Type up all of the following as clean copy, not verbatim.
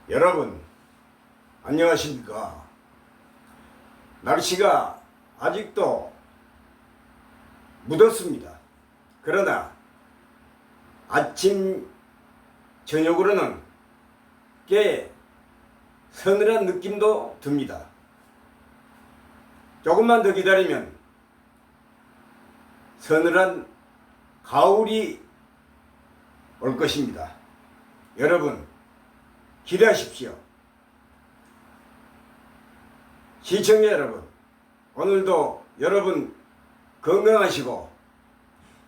여러분 안녕하십니까. 날씨가 아직도 묻었습니다. 그러나 아침 저녁으로는 꽤 서늘한 느낌도 듭니다. 조금만 더 기다리면 서늘한 가을이 올 것입니다. 여러분 기대하십시오. 시청자 여러분, 오늘도 여러분 건강하시고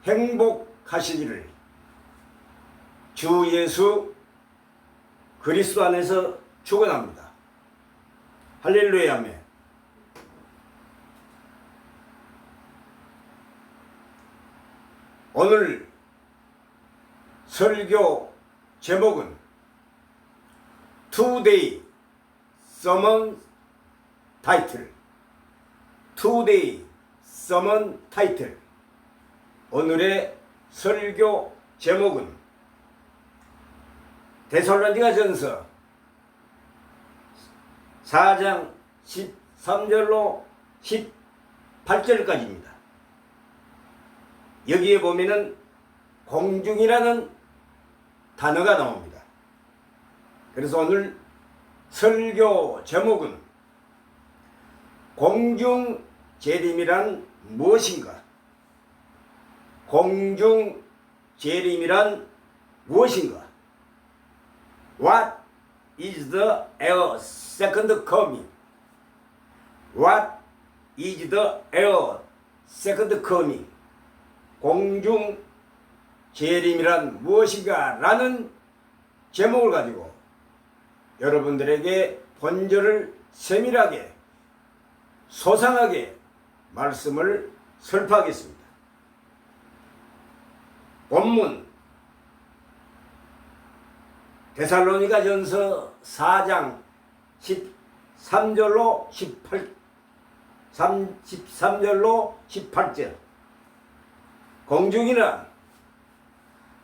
행복하시기를 주 예수 그리스도 안에서 축원합니다. 할렐루야 아멘. 오늘 설교 제목은 Today Sermon Title. Today Sermon Title. 오늘의 설교 제목은 데살로니가전서 4장 13절로 18절까지입니다. 여기에 보면은 공중이라는 단어가 나옵니다. 그래서 오늘 설교 제목은 공중 재림이란 무엇인가? 공중 재림이란 무엇인가? What is the air second coming? What is the air second coming? 공중 재림이란 무엇인가? 라는 제목을 가지고 여러분들에게 본절을 세밀하게 소상하게 말씀을 설파하겠습니다. 본문 데살로니가전서 4장 13절로 18절. 공중이란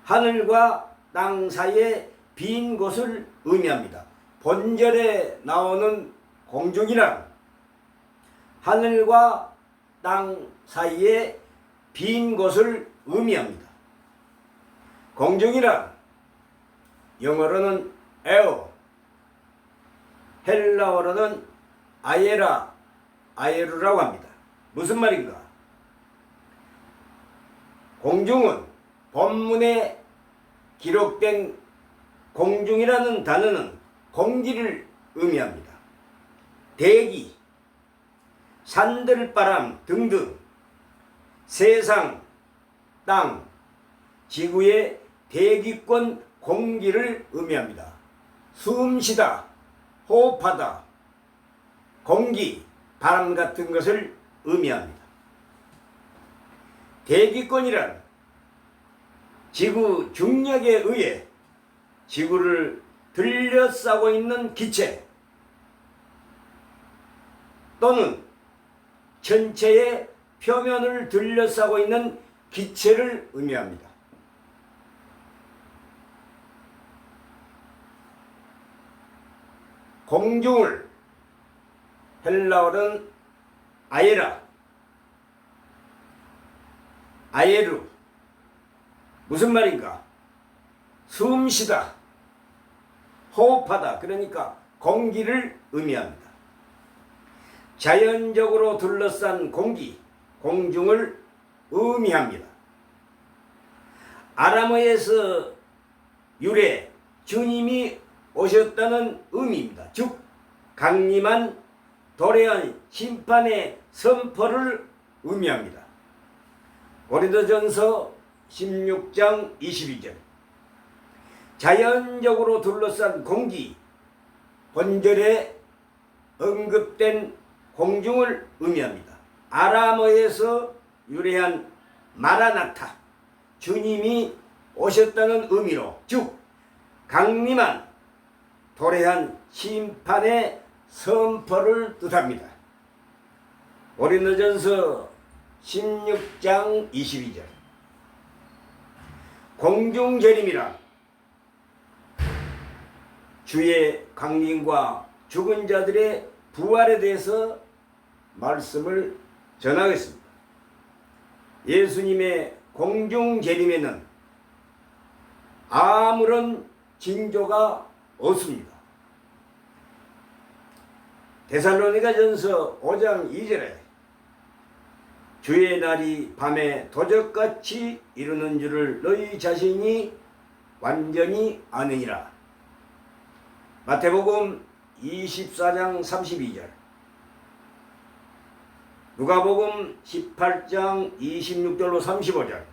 하늘과 땅 사이에 빈 곳을 의미합니다. 본절에 나오는 공중이란 하늘과 땅 사이에 빈 곳을 의미합니다. 공중이란 영어로는 에어, 헬라어로는 아예루라고 합니다. 무슨 말인가? 공중은 본문에 기록된 공중이라는 단어는 공기를 의미합니다. 대기, 산들바람 등등 세상, 땅, 지구의 대기권 공기를 의미합니다. 숨쉬다, 호흡하다, 공기, 바람 같은 것을 의미합니다. 대기권이란 지구 중력에 의해 지구를 들려싸고 있는 기체 또는 전체의 표면을 들려싸고 있는 기체를 의미합니다. 공중을 헬라어는 아예루. 무슨 말인가? 숨쉬다, 호흡하다. 그러니까 공기를 의미합니다. 자연적으로 둘러싼 공기, 공중을 의미합니다. 아람어에서 유래, 주님이 오셨다는 의미입니다. 즉 강림한 도래한 심판의 선포를 의미합니다. 고린도전서 16장 22절. 자연적으로 둘러싼 공기, 본절에 언급된 공중을 의미합니다. 아람어에서 유래한 마라나타, 주님이 오셨다는 의미로, 즉 강림한 도래한 심판의 선포를 뜻합니다. 고린도전서 16장 22절. 공중재림이란 주의 강림과 죽은 자들의 부활에 대해서 말씀을 전하겠습니다. 예수님의 공중 재림에는 아무런 징조가 없습니다. 데살로니가전서 5장 2절에 주의 날이 밤에 도적같이 이르는 줄을 너희 자신이 완전히 아느니라. 마태복음 24장 32절, 누가복음 18장 26절로 35절,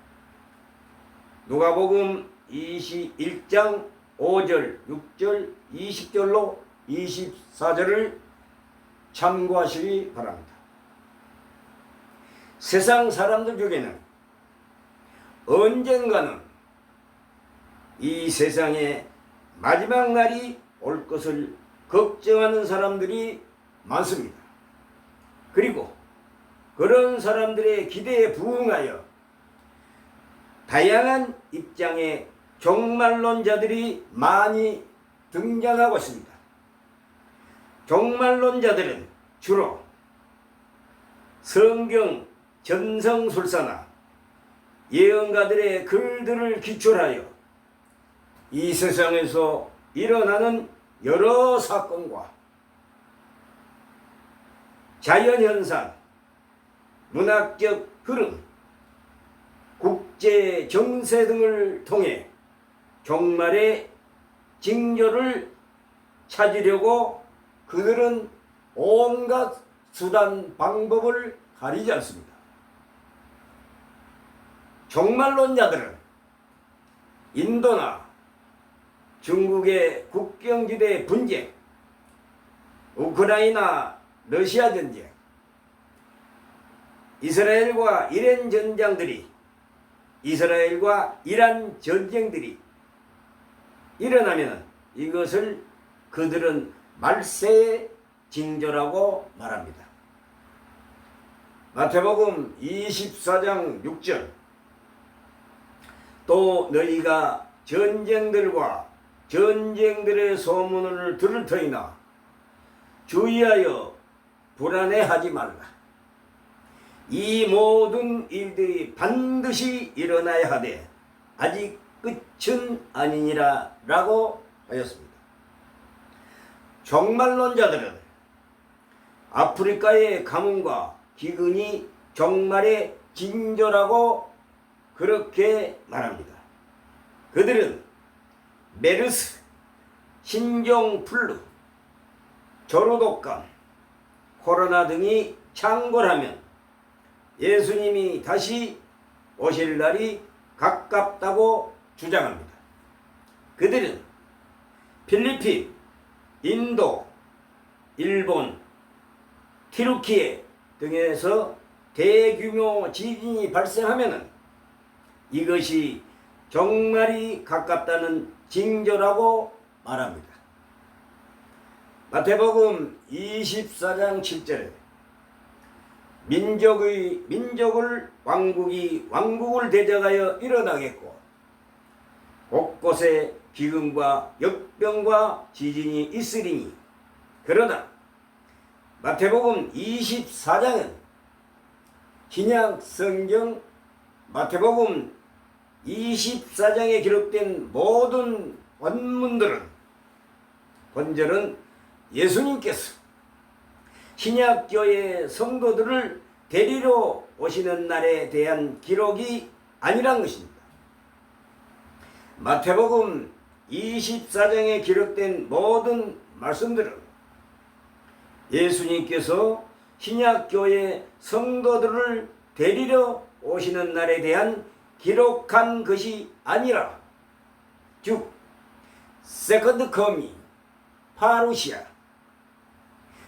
누가복음 21장 5절, 6절, 20절로 24절을 참고하시기 바랍니다. 세상 사람들 중에는 언젠가는 이 세상에 마지막 날이 올 것을 걱정하는 사람들이 많습니다. 그리고 그런 사람들의 기대에 부응하여 다양한 입장의 종말론자들이 많이 등장하고 있습니다. 종말론자들은 주로 성경 전성술사나 예언가들의 글들을 기초하여 이 세상에서 일어나는 여러 사건과 자연현상, 문학적 흐름, 국제 정세 등을 통해 종말의 징조를 찾으려고 그들은 온갖 수단 방법을 가리지 않습니다. 종말론자들은 인도나 중국의 국경지대 분쟁, 우크라이나 러시아 전쟁, 이스라엘과 이란 전쟁들이 일어나면 이것을 그들은 말세의 징조라고 말합니다. 마태복음 24장 6절, 또 너희가 전쟁들과 전쟁들의 소문을 들을 터이나 주의하여 불안해하지 말라. 이 모든 일들이 반드시 일어나야 하되 아직 끝은 아니니라 라고 하였습니다. 종말론자들은 아프리카의 가뭄과 기근이 종말의 징조라고 그렇게 말합니다. 그들은 메르스, 신종플루, 조류독감, 코로나 등이 창궐하면 예수님이 다시 오실 날이 가깝다고 주장합니다. 그들은 필리핀, 인도, 일본, 티르키예 등에서 대규모 지진이 발생하면 이것이 종말이 가깝다는 징조라고 말합니다. 마태복음 24장 7절에 왕국이 왕국을 대적하여 일어나겠고 곳곳에 기근과 역병과 지진이 있으리니, 그러나 마태복음 24장은 신약 성경 마태복음 24장에 기록된 모든 본절은 예수님께서 신약교회 성도들을 데리러 오시는 날에 대한 기록이 아니란 것입니다. 마태복음 24장에 기록된 모든 말씀들은 예수님께서 신약교회 성도들을 데리러 오시는 날에 대한 기록한 것이 아니라 즉 세컨드 커밍, 파루시아,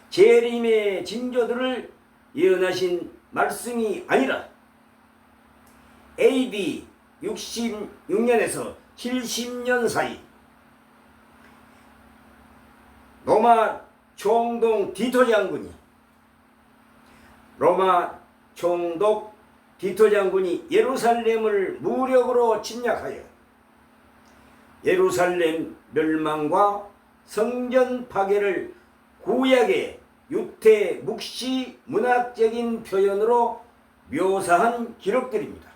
재림의 징조들을 예언하신 말씀이 아니라 AD 66년에서 70년 사이 로마 총독 디토 장군이 예루살렘을 무력으로 침략하여 예루살렘 멸망과 성전 파괴를 구약의 유태 묵시 문학적인 표현으로 묘사한 기록들입니다.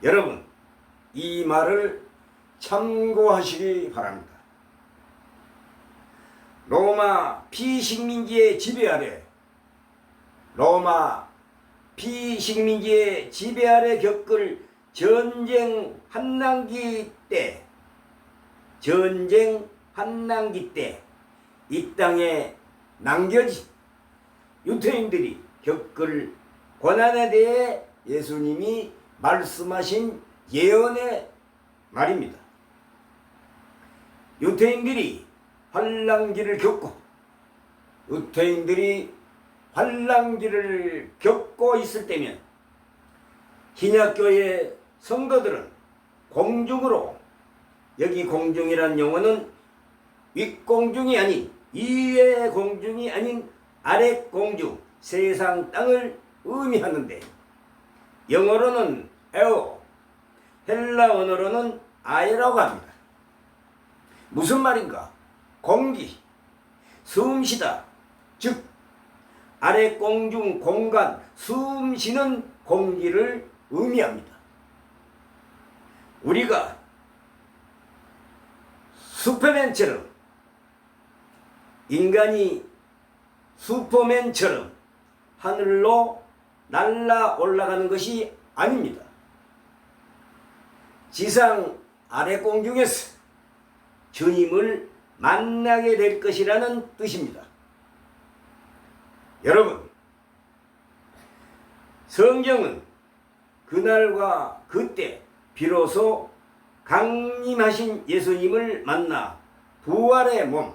여러분, 이 말을 참고하시기 바랍니다. 로마 피식민지의 지배 아래 겪을 전쟁 한난기 때 이 땅에 남겨진 유태인들이 겪을 고난에 대해 예수님이 말씀하신 예언의 말입니다. 유태인들이 환난기를 겪고 있을 때면 신약교회 성도들은 공중으로, 여기 공중이란 용어는 윗공중이 아닌, 위의 공중이 아닌 아래 공중, 세상 땅을 의미하는데, 영어로는 에오, 헬라 언어로는 아에라고 합니다. 무슨 말인가? 공기, 숨쉬다, 즉 아래 공중 공간, 숨쉬는 공기를 의미합니다. 우리가 인간이 슈퍼맨처럼 하늘로 날아 올라가는 것이 아닙니다. 지상 아래 공중에서 주님을 만나게 될 것이라는 뜻입니다. 여러분, 성경은 그날과 그때 비로소 강림하신 예수님을 만나 부활의 몸,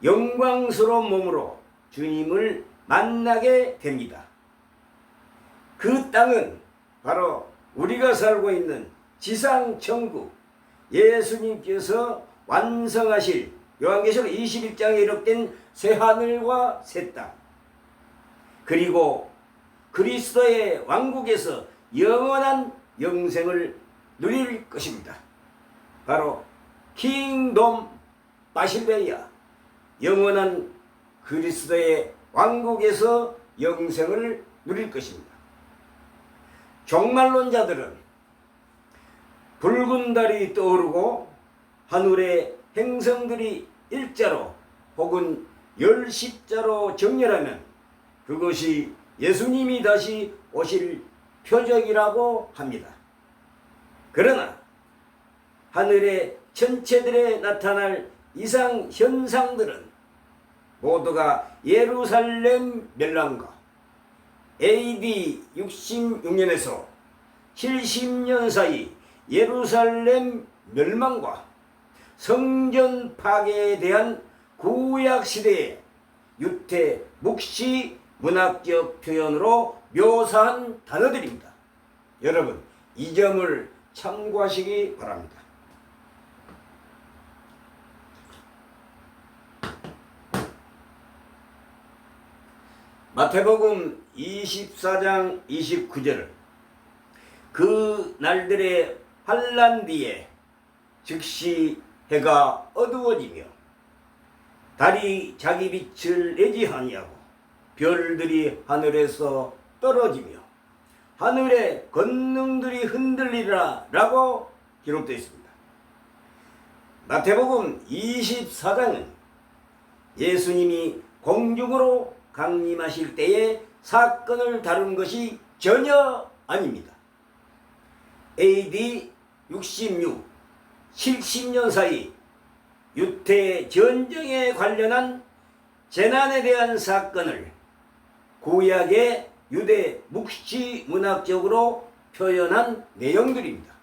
영광스러운 몸으로 주님을 만나게 됩니다. 그 땅은 바로 우리가 살고 있는 지상 천국, 예수님께서 완성하실 요한계시록 21장에 기록된 새하늘과 새 땅, 그리고 그리스도의 왕국에서 영원한 영생을 누릴 것입니다. 바로 킹덤 바실베이아, 영원한 그리스도의 왕국에서 영생을 누릴 것입니다. 종말론자들은 붉은 달이 떠오르고 하늘의 행성들이 일자로 혹은 열십자로 정렬하면 그것이 예수님이 다시 오실 표적이라고 합니다. 그러나 하늘의 천체들에 나타날 이상 현상들은 모두가 예루살렘 멸망과 AD 66년에서 70년 사이 예루살렘 멸망과 성전 파괴에 대한 구약 시대의 유태 묵시 문학적 표현으로 묘사한 단어들입니다. 여러분, 이 점을 참고하시기 바랍니다. 마태복음 24장 29절, 그 날들의 환난 뒤에 즉시 해가 어두워지며 달이 자기 빛을 내지 아니하고 별들이 하늘에서 떨어지며 하늘의 권능들이 흔들리라 라고 기록되어 있습니다. 마태복음 24장은 예수님이 공중으로 강림하실 때의 사건을 다룬 것이 전혀 아닙니다. AD 66, 70년 사이 유태 전쟁에 관련한 재난에 대한 사건을 구약의 유대 묵시 문학적으로 표현한 내용들입니다.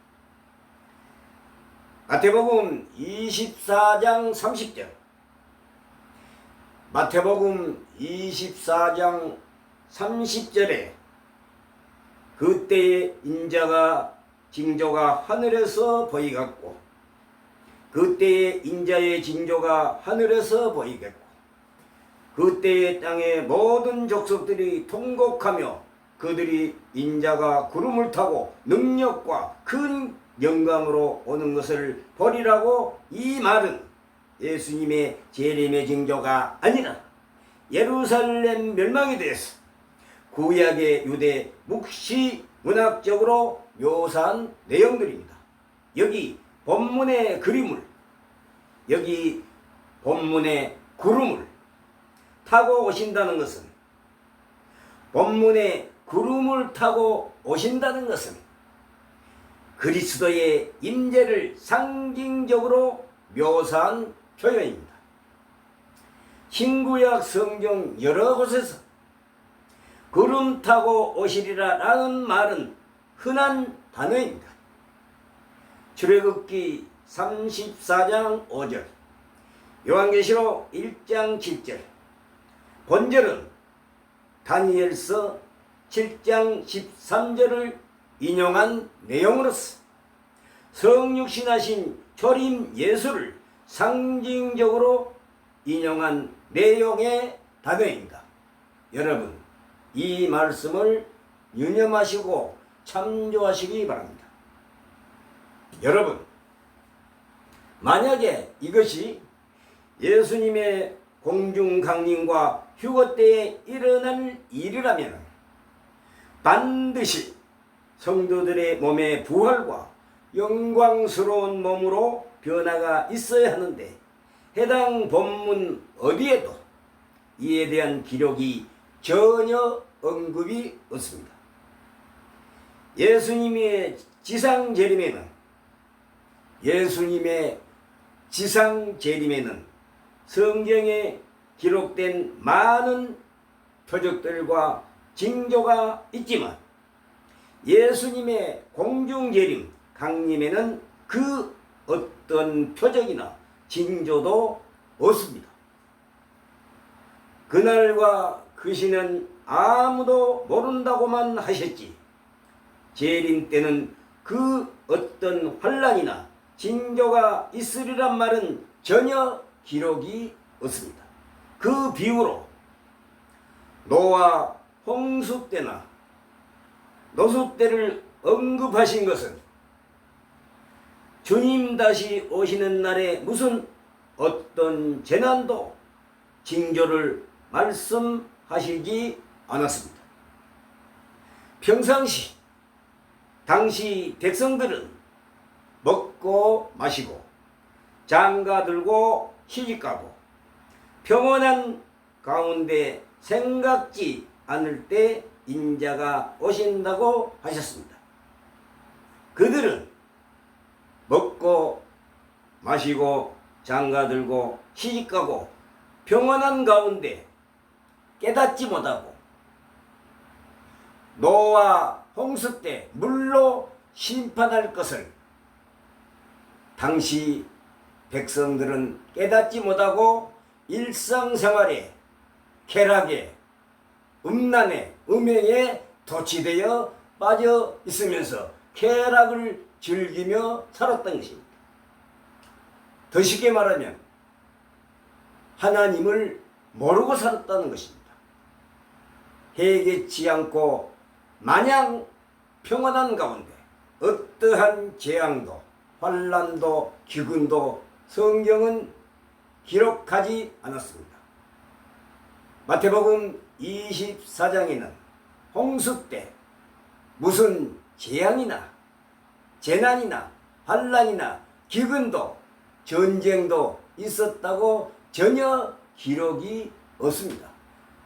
마태복음 24장 30절, 마태복음 24장 30절에 그때의 인자가 징조가 하늘에서 보이겠고 그때의 인자의 징조가 하늘에서 보이겠고 그때의 땅의 모든 족속들이 통곡하며 그들이 인자가 구름을 타고 능력과 큰 영광으로 오는 것을 보리라고, 이 말은 예수님의 재림의 징조가 아니라 예루살렘 멸망에 대해서 구약의 유대 묵시 문학적으로 묘사한 내용들입니다. 여기 본문의 그림을, 여기 본문의 구름을 타고 오신다는 것은, 본문의 구름을 타고 오신다는 것은 그리스도의 임재를 상징적으로 묘사한 표현입니다. 신구약 성경 여러 곳에서 구름 타고 오시리라 라는 말은 흔한 단어입니다. 출애굽기 34장 5절, 요한계시록 1장 7절, 본절은 다니엘서 7장 13절을 인용한 내용으로서 성육신하신 초림 예수를 상징적으로 인용한 내용의 단어입니다. 여러분, 이 말씀을 유념하시고 참조하시기 바랍니다. 여러분, 만약에 이것이 예수님의 공중 강림과 휴거 때에 일어날 일이라면 반드시 성도들의 몸의 부활과 영광스러운 몸으로 변화가 있어야 하는데, 해당 본문 어디에도 이에 대한 기록이 전혀 언급이 없습니다. 예수님의 지상 재림에는 성경에 기록된 많은 표적들과 징조가 있지만 예수님의 공중재림 강림에는 그 어떤 표적이나 징조도 없습니다. 그날과 그 시는 아무도 모른다고만 하셨지, 재림 때는 그 어떤 환난이나 징조가 있으리란 말은 전혀 기록이 없습니다. 그 비유로 노아 홍수 때나 노수 때를 언급하신 것은 주님 다시 오시는 날에 무슨 어떤 재난도 징조를 말씀하시지 않았습니다. 평상시 당시 백성들은 먹고 마시고 장가 들고 시집가고 평온한 가운데 생각지 않을 때 인자가 오신다고 하셨습니다. 그들은 먹고 마시고 장가 들고 시집가고 평온한 가운데 깨닫지 못하고 노아 홍수 때 물로 심판할 것을 당시 백성들은 깨닫지 못하고 일상생활에 쾌락에 음란에 음행에 도취되어 빠져 있으면서 쾌락을 즐기며 살았던 것입니다. 더 쉽게 말하면 하나님을 모르고 살았다는 것입니다. 해개치 않고 마냥 평온한 가운데 어떠한 재앙도 환난도 기근도 성경은 기록하지 않았습니다. 마태복음 24장에는 홍수 때 무슨 재앙이나 재난이나 환난이나 기근도 전쟁도 있었다고 전혀 기록이 없습니다.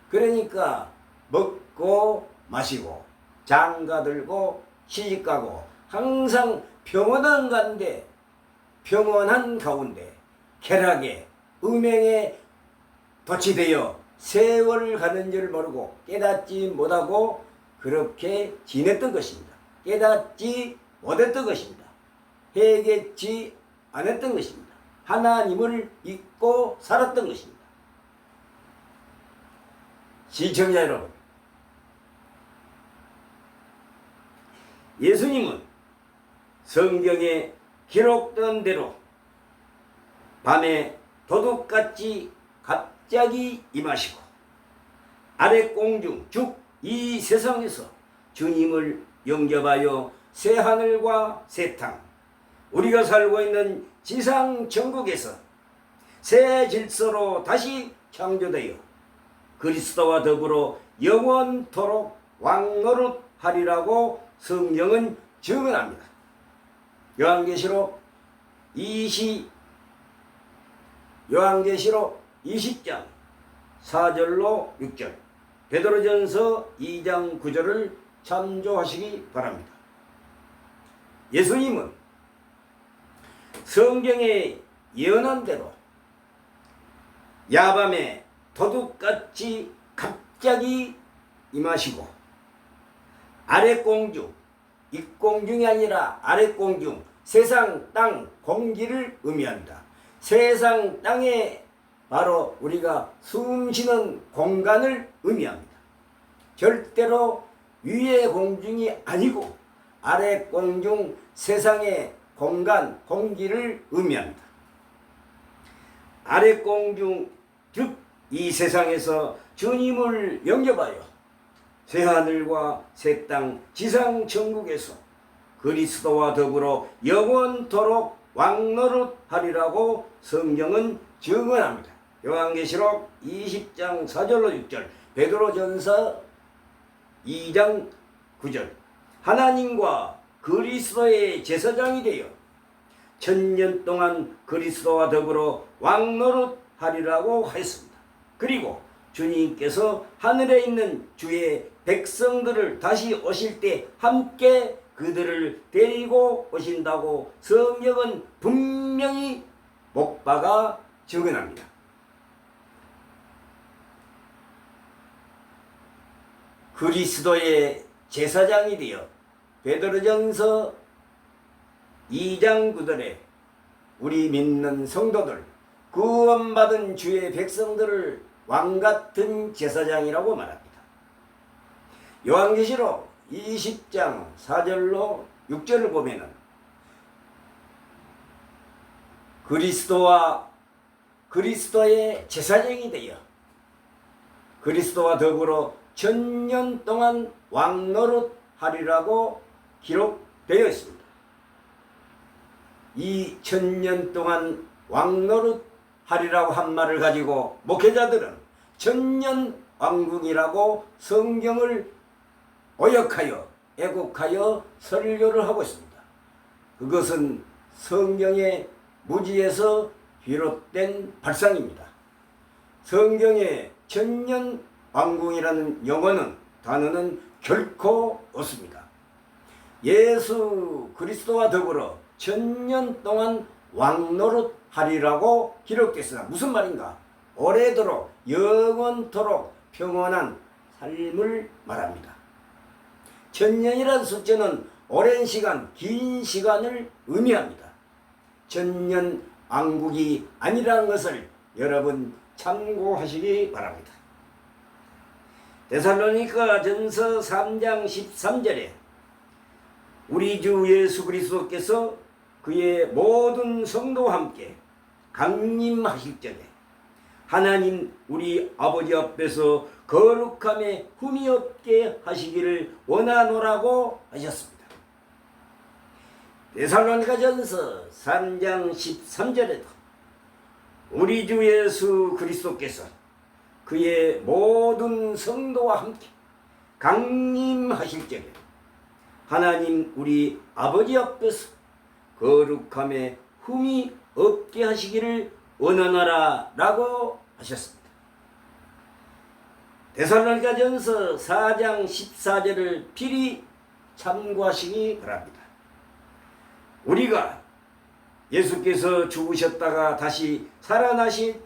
그러니까 먹고 마시고 장가 들고 시집가고 항상 평온한 가운데 쾌락에 음행에 도취되어 세월을 가는 줄 모르고 깨닫지 못하고 그렇게 지냈던 것입니다. 깨닫지 못했던 것입니다. 회개치 않았던 것입니다. 하나님을 잊고 살았던 것입니다. 시청자 여러분, 예수님은 성경에 기록된 대로 밤에 도둑같이 갑자기 임하시고 아래 공중 즉 이 세상에서 주님을 영접하여 새 하늘과 새 땅 우리가 살고 있는 지상 천국에서 새 질서로 다시 창조되어 그리스도와 더불어 영원토록 왕노릇하리라고 성경은 증언합니다. 요한계시록 20장 4절로 6절, 베드로전서 2장 9절을 참조하시기 바랍니다. 예수님은 성경에 예언한 대로 야밤에 도둑같이 갑자기 임하시고 아랫공중, 윗공중이 아니라 아랫공중, 세상 땅 공기를 의미합니다. 세상 땅에 바로 우리가 숨쉬는 공간을 의미합니다. 절대로 위의 공중이 아니고 아랫공중, 세상의 공간, 공기를 의미합니다. 아랫공중, 즉 이 세상에서 주님을 영접하여 새하늘과 새 땅, 지상 천국에서 그리스도와 더불어 영원토록 왕노릇하리라고 성경은 증언합니다. 요한계시록 20장 4절로 6절, 베드로전서 2장 9절, 하나님과 그리스도의 제사장이 되어 천년 동안 그리스도와 더불어 왕노릇하리라고 하였습니다. 그리고 주님께서 하늘에 있는 주의 백성들을 다시 오실 때 함께 그들을 데리고 오신다고 성경은 분명히 목박아 증언합니다. 그리스도의 제사장이 되어 베드로전서 2장 9절에 우리 믿는 성도들, 구원받은 주의 백성들을 왕같은 제사장이라고 말합니다. 요한계시록 20장 4절로 6절을 보면은 그리스도와 그리스도의 제사장이 되어 그리스도와 더불어 천년 동안 왕노릇하리라고 기록되어 있습니다. 이 천년 동안 왕노릇하리라고 한 말을 가지고 목회자들은 천년 왕궁이라고 성경을 오역하여 애국하여 설교를 하고 있습니다. 그것은 성경의 무지에서 비롯된 발상입니다. 성경의 천년 왕궁이라는 단어는 결코 없습니다. 예수 그리스도와 더불어 천년 동안 왕노릇하리라고 기록됐으나 무슨 말인가? 오래도록 영원토록 평온한 삶을 말합니다. 천년이라는 숫자는 오랜 시간, 긴 시간을 의미합니다. 천년 왕국이 아니라는 것을 여러분 참고하시기 바랍니다. 데살로니가 전서 3장 13절에 우리 주 예수 그리스도께서 그의 모든 성도와 함께 강림하실 적에 하나님 우리 아버지 앞에서 거룩함에 흠이 없게 하시기를 원하노라고 하셨습니다. 데살로니가 전서 3장 13절에도 우리 주 예수 그리스도께서 그의 모든 성도와 함께 강림하실 적에 하나님 우리 아버지 앞에서 거룩함에 흠이 없게 하시기를 원하노라 라고 하셨습니다. 데살로니가 전서 4장 14절을 필히 참고하시기 바랍니다. 우리가 예수께서 죽으셨다가 다시 살아나신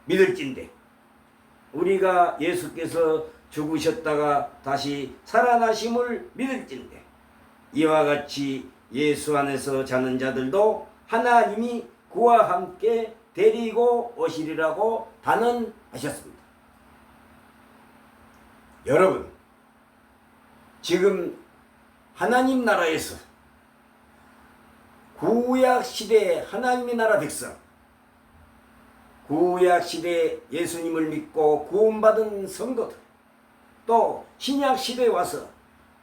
믿을진데 우리가 예수께서 죽으셨다가 다시 살아나심을 믿을진데 이와 같이 예수 안에서 자는 자들도 하나님이 그와 함께 데리고 오시리라고 단언하셨습니다. 여러분, 지금 하나님 나라에서 구약시대 하나님의 나라 백성, 구약시대 예수님을 믿고 구원받은 성도들, 또 신약시대에 와서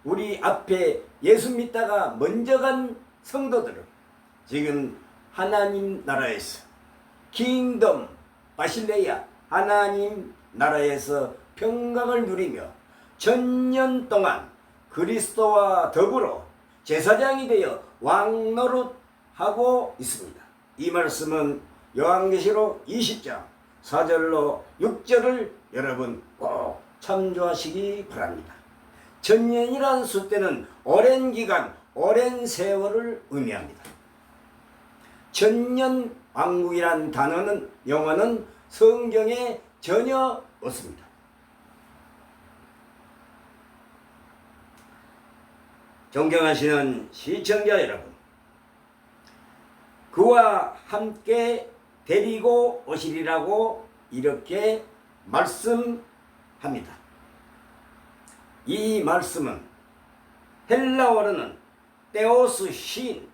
우리 앞에 예수 믿다가 먼저 간 성도들을 지금 하나님 나라에서 킹덤 바실레야 하나님 나라에서 평강을 누리며 천년 동안 그리스도와 더불어 제사장이 되어 왕노릇하고 있습니다. 이 말씀은 요한계시록 20장 4절로 6절을 여러분 꼭 참조하시기 바랍니다. 천년이라는 숫대는 오랜 기간, 오랜 세월을 의미합니다. 천년 왕국이란 단어는 영어는 성경에 전혀 없습니다. 존경하시는 시청자 여러분, 그와 함께 데리고 오시리라고 이렇게 말씀합니다. 이 말씀은 헬라어로는 테오스 신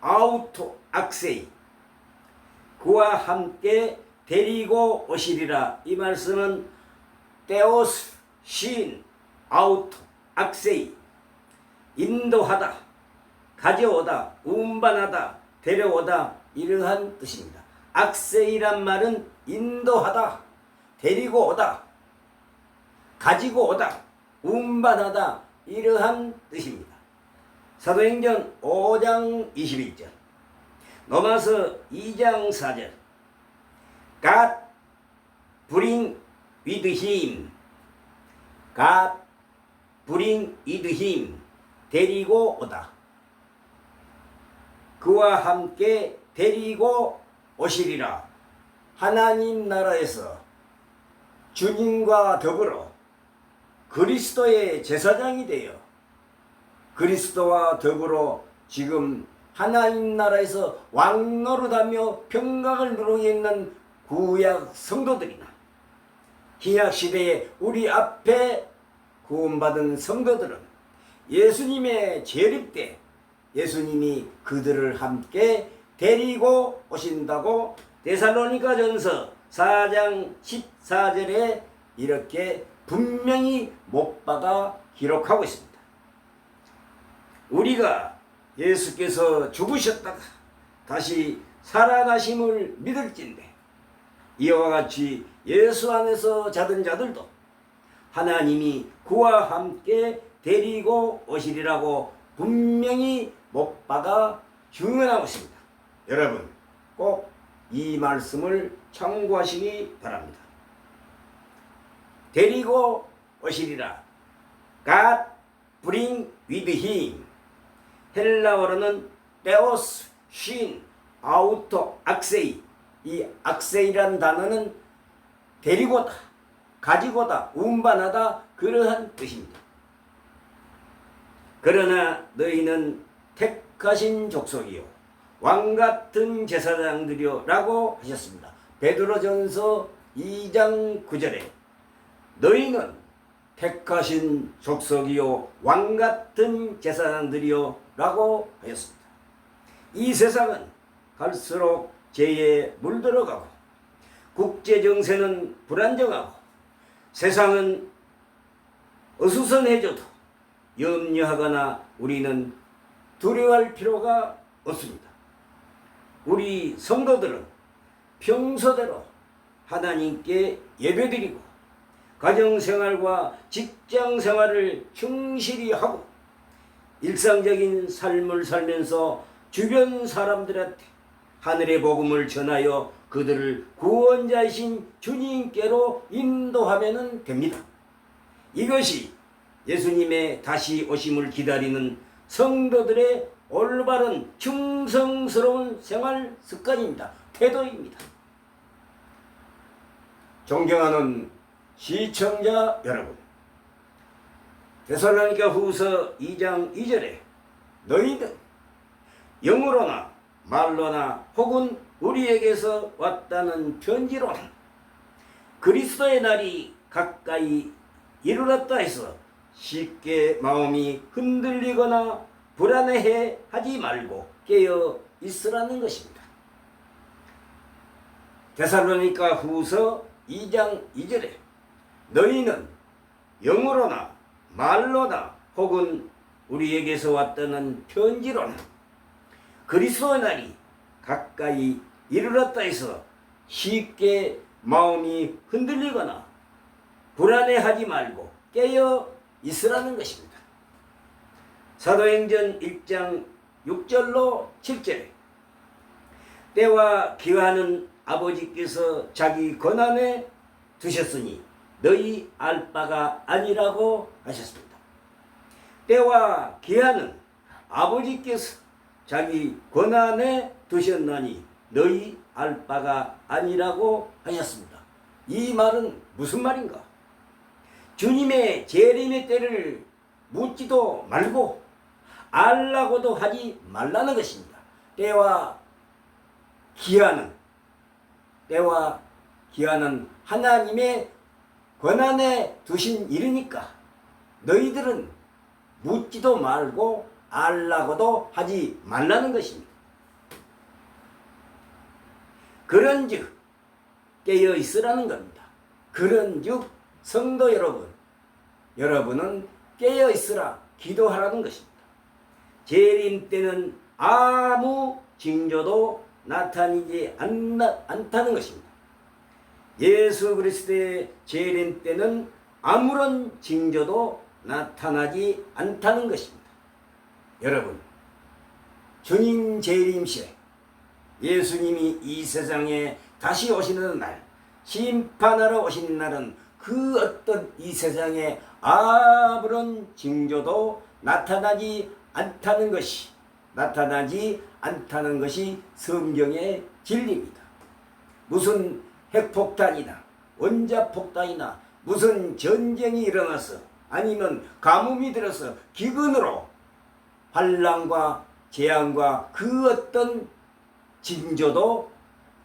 아우토 악세이, 그와 함께 데리고 오시리라. 이 말씀은 테오스 신 아우토 악세이, 인도하다, 가져오다, 운반하다, 데려오다, 이러한 뜻입니다. 악세이란 말은 인도하다, 데리고 오다, 가지고 오다, 운반하다, 이러한 뜻입니다. 사도행전 5장 21절, 로마서 2장 4절, God bring with him, God bring with him, 데리고 오다, 그와 함께 데리고 오시리라. 하나님 나라에서 주님과 더불어 그리스도의 제사장이 되어 그리스도와 더불어 지금 하나님 나라에서 왕노릇하며 평강을 누리고 있는 구약 성도들이나 신약 시대에 우리 앞에 구원받은 성도들은 예수님의 재림 때 예수님이 그들을 함께 데리고 오신다고 데살로니가전서 4장 14절에 이렇게 분명히 못 박아 기록하고 있습니다. 우리가 예수께서 죽으셨다가 다시 살아나심을 믿을진대 이와 같이 예수 안에서 자던 자들도 하나님이 그와 함께 데리고 오시리라고 분명히 못 박아 증언하고 있습니다. 여러분 꼭 이 말씀을 참고하시기 바랍니다. 데리고 오시리라. God bring with him. 헬라어로는 테오스 신 아우토 악세이. 이 악세이란 단어는 데리고다, 가지고다, 운반하다, 그러한 뜻입니다. 그러나 너희는 택하신 족속이요 왕같은 제사장들이요 라고 하셨습니다. 베드로전서 2장 9절에 너희는 택하신 족속이요 왕같은 제사장들이요 라고 하였습니다. 이 세상은 갈수록 죄에 물들어가고 국제정세는 불안정하고 세상은 어수선해져도 염려하거나 우리는 두려워할 필요가 없습니다. 우리 성도들은 평소대로 하나님께 예배드리고 가정생활과 직장생활을 충실히 하고 일상적인 삶을 살면서 주변 사람들한테 하늘의 복음을 전하여 그들을 구원자이신 주님께로 인도하면 됩니다. 이것이 예수님의 다시 오심을 기다리는 성도들의 올바른 충성스러운 생활 습관입니다. 태도입니다. 존경하는 시청자 여러분, 데살로니가 후서 2장 2절에 너희는 영으로나 말로나 혹은 우리에게서 왔다는 편지로는 그리스도의 날이 가까이 이르렀다 해서 쉽게 마음이 흔들리거나 불안해 하지 말고 깨어 있으라는 것입니다. 데살로니가 후서 2장 2절에 너희는 영으로나 말로나 혹은 우리에게서 왔다는 편지로나 그리스도의 날이 가까이 이르렀다 해서 쉽게 마음이 흔들리거나 불안해하지 말고 깨어 있으라는 것입니다. 사도행전 1장 6절로 7절에 때와 기한은 아버지께서 자기 권한에 두셨으니 너희 알 바가 아니라고 하셨습니다. 때와 기한은 아버지께서 자기 권한에 두셨나니 너희 알 바가 아니라고 하셨습니다. 이 말은 무슨 말인가? 주님의 재림의 때를 묻지도 말고 알라고도 하지 말라는 것입니다. 때와 기한은 하나님의 권한에 두신 일이니까 너희들은 묻지도 말고 알라고도 하지 말라는 것입니다. 그런즉 깨어 있으라는 겁니다. 그런즉 성도 여러분은 깨어 있으라 기도하라는 것입니다. 재림 때는 아무 징조도 나타나지 않다는 것입니다. 예수 그리스도의 재림 때는 아무런 징조도 나타나지 않다는 것입니다. 여러분, 주님 재림시에 예수님이 이 세상에 다시 오시는 날, 심판하러 오시는 날은 그 어떤 이 세상에 아무런 징조도 나타나지 않다는 것이 성경의 진리입니다. 무슨 핵폭탄이나 원자폭탄이나 무슨 전쟁이 일어나서 아니면 가뭄이 들어서 기근으로 환난과 재앙과 그 어떤 징조도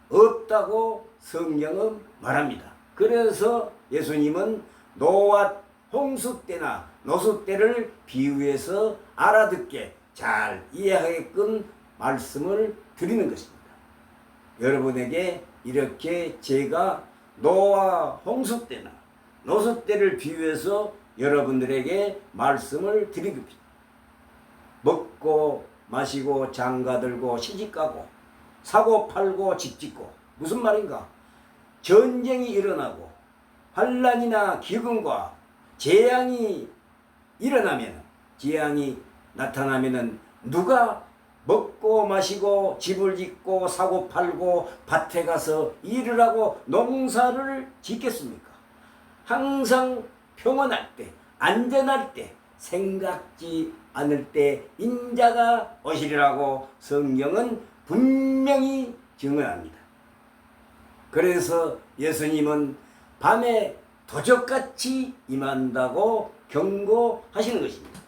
없다고 성경은 말합니다. 그래서 예수님은 노아 홍수 때나 노수 때를 비유해서 알아듣게 잘 이해하게끔 말씀을 드리는 것입니다. 여러분에게 이렇게 제가 노아 홍수 때나 노수 때를 비유해서 여러분들에게 말씀을 드립니다. 먹고 마시고 장가들고 시집가고 사고 팔고 집 짓고 무슨 말인가? 전쟁이 일어나고 환난이나 기근과 재앙이 나타나면은 누가 먹고 마시고 집을 짓고 사고 팔고 밭에 가서 일을 하고 농사를 짓겠습니까? 항상 평온할 때, 안전할 때, 생각지 않을 때 인자가 오시리라고 성경은 분명히 증언합니다. 그래서 예수님은 밤에 도적같이 임한다고 경고하시는 것입니다.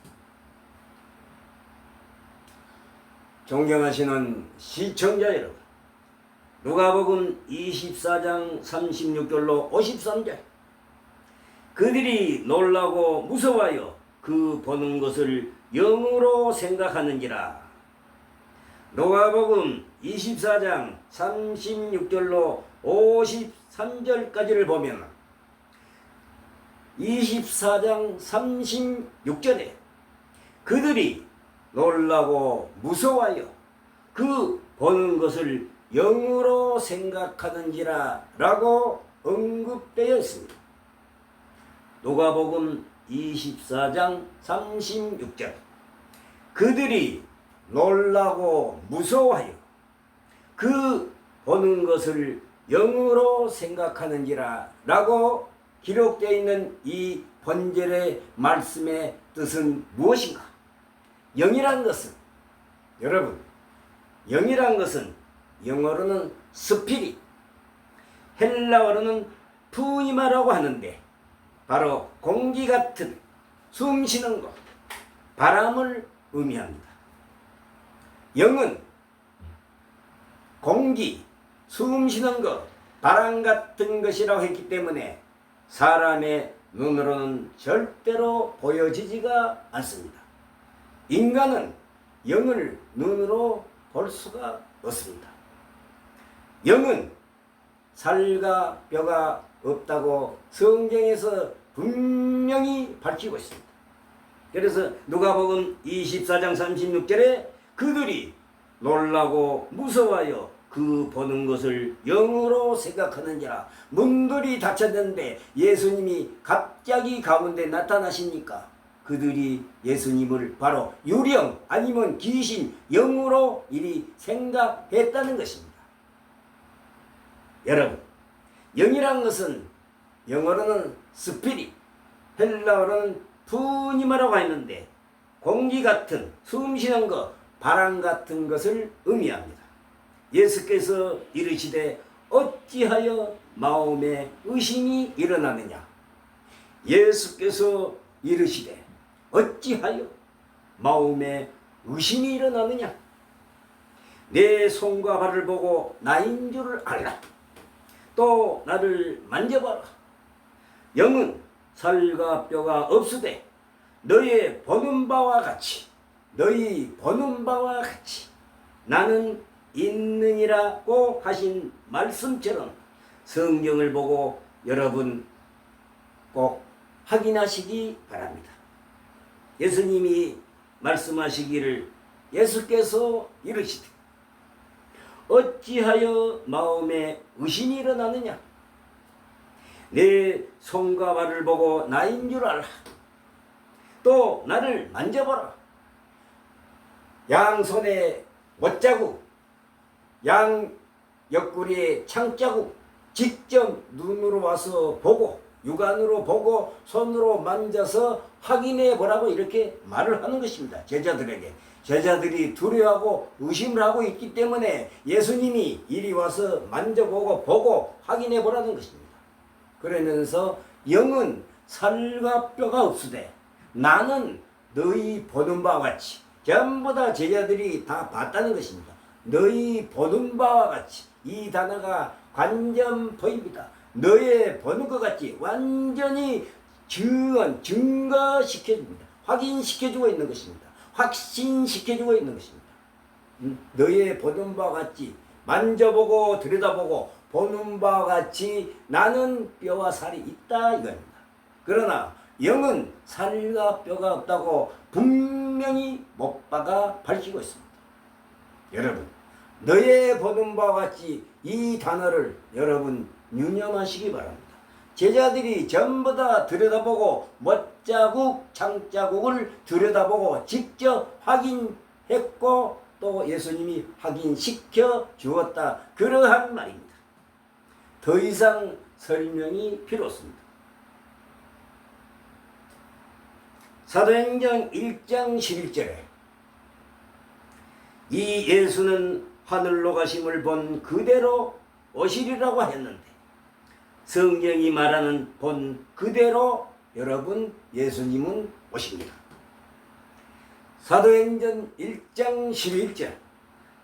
존경하시는 시청자 여러분, 누가복음 24장 36절로 53절, 그들이 놀라고 무서워하여 그 보는 것을 영으로 생각하는지라. 누가복음 24장 36절로 53절까지를 보면 24장 36절에 그들이 놀라고 무서워하여 그 보는 것을 영으로 생각하는지라 라고 언급되어 있습니다. 누가복음 24장 36절, 그들이 놀라고 무서워하여 그 보는 것을 영으로 생각하는지라 라고 기록되어 있는 이 본절의 말씀의 뜻은 무엇인가? 영이란 것은, 여러분, 영이란 것은 영어로는 스피릿, 헬라어로는 푸이마라고 하는데 바로 공기 같은 숨 쉬는 것, 바람을 의미합니다. 영은 공기, 숨 쉬는 것, 바람 같은 것이라고 했기 때문에 사람의 눈으로는 절대로 보여지지가 않습니다. 인간은 영을 눈으로 볼 수가 없습니다. 영은 살과 뼈가 없다고 성경에서 분명히 밝히고 있습니다. 그래서 누가복음 24장 36절에 그들이 놀라고 무서워하여 그 보는 것을 영으로 생각하는지라. 문들이 닫혔는데 예수님이 갑자기 가운데 나타나시니까 그들이 예수님을 바로 유령 아니면 귀신, 영으로 이리 생각했다는 것입니다. 여러분, 영이란 것은 영어로는 스피릿, 헬라어로는 푸니마라고 했는데 공기 같은, 숨 쉬는 것, 바람 같은 것을 의미합니다. 예수께서 이르시되 어찌하여 마음에 의심이 일어나느냐. 예수께서 이르시되 어찌하여 마음에 의심이 일어나느냐. 내 손과 발을 보고 나인 줄을 알라. 또 나를 만져봐라. 영은 살과 뼈가 없으되 너희 보는 바와 같이 나는 있느니라고 하신 말씀처럼 성경을 보고 여러분 꼭 확인하시기 바랍니다. 예수님이 말씀하시기를 예수께서 이르시되 어찌하여 마음에 의심이 일어나느냐. 내 손과 발을 보고 나인 줄 알라. 또 나를 만져보라. 양손에 못자국, 양 옆구리에 창자국 직접 눈으로 와서 보고 육안으로 보고 손으로 만져서 확인해 보라고 이렇게 말을 하는 것입니다. 제자들에게. 제자들이 두려워하고 의심을 하고 있기 때문에 예수님이 이리 와서 만져보고 보고 확인해 보라는 것입니다. 그러면서 영은 살과 뼈가 없으되 나는 너희 보는 바와 같이, 전부 다 제자들이 다 봤다는 것입니다. 너희 보는 바와 같이, 이 단어가 관점포입니다. 너의 보는 것 같이 완전히 증거시켜줍니다. 확인시켜주고 있는 것입니다. 확신시켜주고 있는 것입니다. 너의 보는 바와 같이, 만져보고 들여다보고 보는 바와 같이 나는 뼈와 살이 있다 이겁니다. 그러나 영은 살과 뼈가 없다고 분명히 못 박아 밝히고 있습니다. 여러분, 너의 보는 바와 같이 이 단어를 여러분 유념하시기 바랍니다. 제자들이 전부 다 들여다보고 못자국, 창자국을 들여다보고 직접 확인했고 또 예수님이 확인시켜 주었다. 그러한 말입니다. 더 이상 설명이 필요 없습니다. 사도행전 1장 11절에 이 예수는 하늘로 가심을 본 그대로 오시리라고 했는데 성경이 말하는 본 그대로 여러분 예수님은 오십니다. 사도행전 1장 11절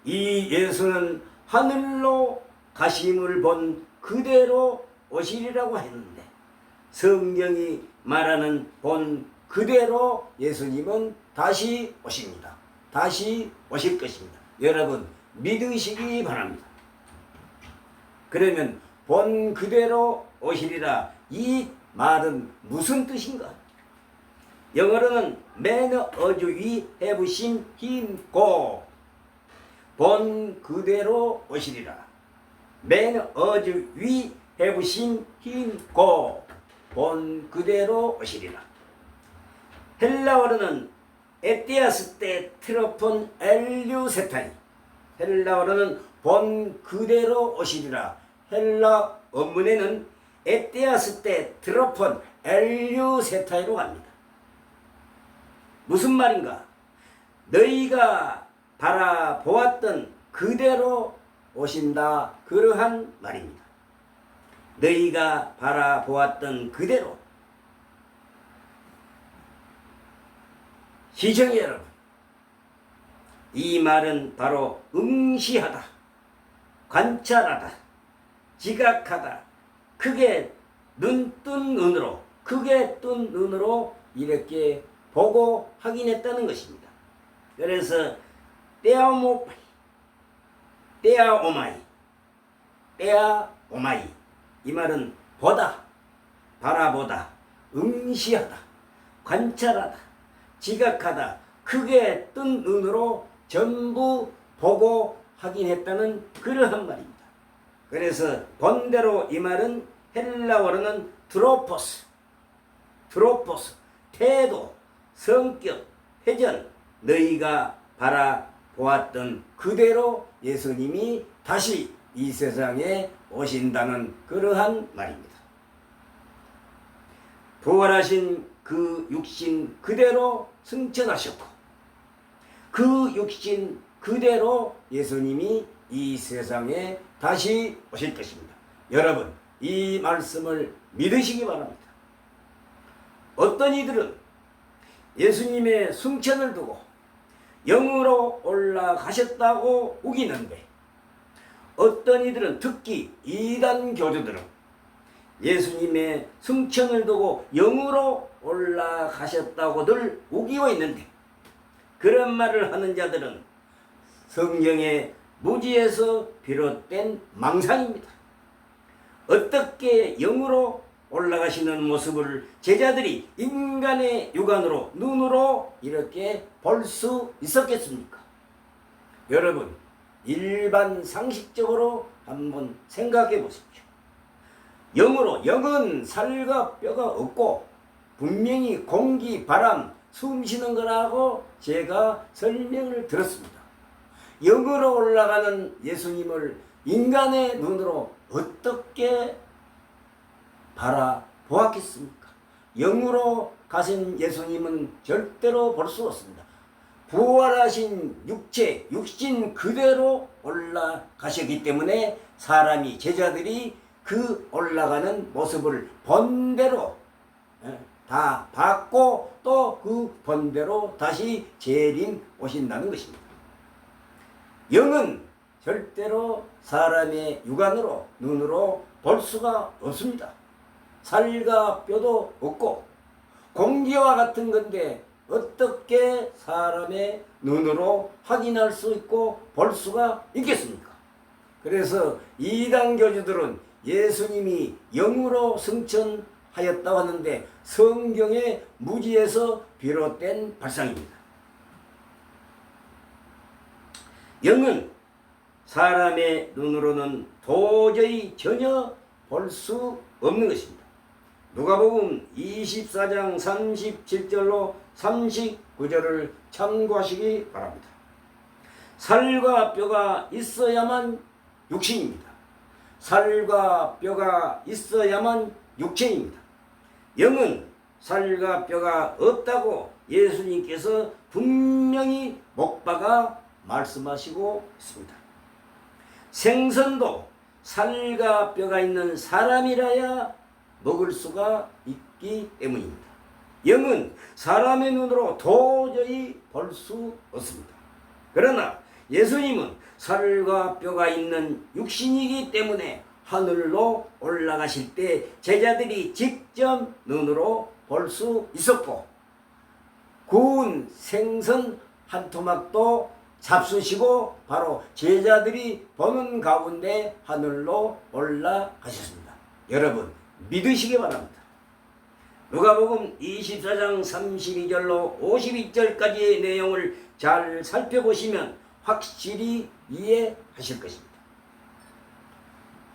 이 예수는 하늘로 가심을 본 그대로 오시리라고 했는데 성경이 말하는 본 그대로 예수님은 다시 오십니다. 다시 오실 것입니다. 여러분 믿으시기 바랍니다. 그러면 본 그대로 오시리라 이 말은 무슨 뜻인가? 영어로는 manner as we have seen him go. 본 그대로 오시리라. manner as we have seen him go. 본 그대로 오시리라. 헬라어로는 에티아스 때 트로폰 엘류세타이. 헬라어로는 본 그대로 오시리라. 헬라 원문에는 에티아스 때 트로폰 엘류세타이로 갑니다. 무슨 말인가? 너희가 바라보았던 그대로 오신다. 그러한 말입니다. 너희가 바라보았던 그대로. 시청자 여러분, 이 말은 바로 응시하다, 관찰하다, 지각하다, 크게 눈뜬 눈으로, 크게 뜬 눈으로 이렇게 보고 확인했다는 것입니다. 그래서 떼아오마이, 이 말은 보다, 바라보다, 응시하다, 관찰하다, 지각하다, 크게 뜬 눈으로 전부 보고 확인했다는 그러한 말입니다. 그래서 본대로 이 말은 헬라어로는 트로포스, 태도, 성격, 회전, 너희가 바라보았던 그대로 예수님이 다시 이 세상에 오신다는 그러한 말입니다. 부활하신 그 육신 그대로 승천하셨고 그 육신 그대로 예수님이 이 세상에 다시 오실 것입니다. 여러분, 이 말씀을 믿으시기 바랍니다. 어떤 이들은 예수님의 승천을 두고 영으로 올라가셨다고 우기는데, 어떤 이들은, 특히 이단 교주들은 예수님의 승천을 두고 영으로 올라가셨다고들 우기고 있는데, 그런 말을 하는 자들은 성경의 무지에서 비롯된 망상입니다. 어떻게 영으로 올라가시는 모습을 제자들이 인간의 육안으로, 눈으로 이렇게 볼 수 있었겠습니까? 여러분, 일반 상식적으로 한번 생각해 보십시오. 영은 살과 뼈가 없고 분명히 공기, 바람, 숨 쉬는 거라고 제가 설명을 들었습니다. 영으로 올라가는 예수님을 인간의 눈으로 어떻게 바라보았겠습니까? 영으로 가신 예수님은 절대로 볼 수 없습니다. 부활하신 육신 그대로 올라가셨기 때문에 사람이, 제자들이 그 올라가는 모습을 본대로 다 봤고 또 그 본대로 다시 재림 오신다는 것입니다. 영은 절대로 사람의 육안으로, 눈으로 볼 수가 없습니다. 살과 뼈도 없고 공기와 같은 건데 어떻게 사람의 눈으로 확인할 수 있고 볼 수가 있겠습니까? 그래서 이단 교주들은 예수님이 영으로 승천하였다고 하는데 성경의 무지에서 비롯된 발상입니다. 영은 사람의 눈으로는 도저히 전혀 볼 수 없는 것입니다. 누가복음 24장 37절로 39절을 참고하시기 바랍니다. 살과 뼈가 있어야만 육신입니다. 살과 뼈가 있어야만 육체입니다. 영은 살과 뼈가 없다고 예수님께서 분명히 못 박아 말씀하시고 있습니다. 생선도 살과 뼈가 있는 사람이라야 먹을 수가 있기 때문입니다. 영은 사람의 눈으로 도저히 볼 수 없습니다. 그러나 예수님은 살과 뼈가 있는 육신이기 때문에 하늘로 올라가실 때 제자들이 직접 눈으로 볼 수 있었고, 구운 생선 한 토막도 잡수시고 바로 제자들이 보는 가운데 하늘로 올라가셨습니다. 여러분, 믿으시기 바랍니다. 누가복음 24장 32절로 52절까지의 내용을 잘 살펴보시면 확실히 이해하실 것입니다.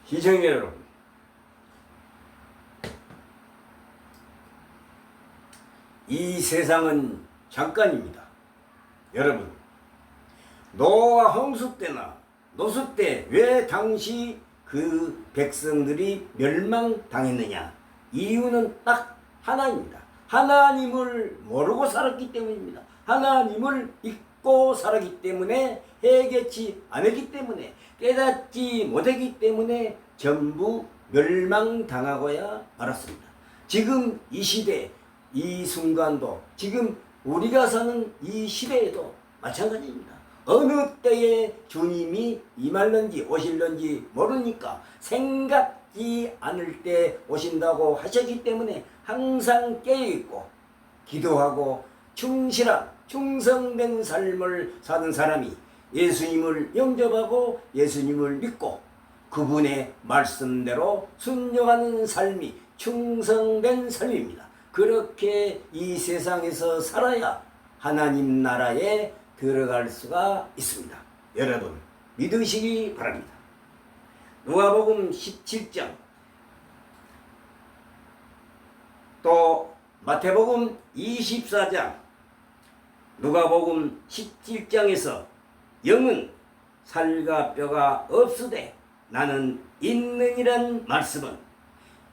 시청자 여러분, 이 세상은 잠깐입니다. 여러분, 노아 홍수 때나 노수 때 왜 당시 그 백성들이 멸망당했느냐? 이유는 딱 하나입니다. 하나님을 모르고 살았기 때문입니다. 하나님을 잊고 살았기 때문에, 해결치 않았기 때문에, 깨닫지 못했기 때문에 전부 멸망당하고야 말았습니다. 지금 이 시대, 이 순간도, 지금 우리가 사는 이 시대에도 마찬가지입니다. 어느 때에 주님이 임할는지 오실는지 모르니까 생각지 않을 때 오신다고 하셨기 때문에 항상 깨어있고 기도하고 충실한 충성된 삶을 사는 사람이 예수님을 영접하고 예수님을 믿고 그분의 말씀대로 순종하는 삶이 충성된 삶입니다. 그렇게 이 세상에서 살아야 하나님 나라에 들어갈 수가 있습니다. 여러분 믿으시기 바랍니다. 누가복음 17장 또 마태복음 24장 누가복음 17장에서 영은 살과 뼈가 없으되 나는 있느니란 말씀은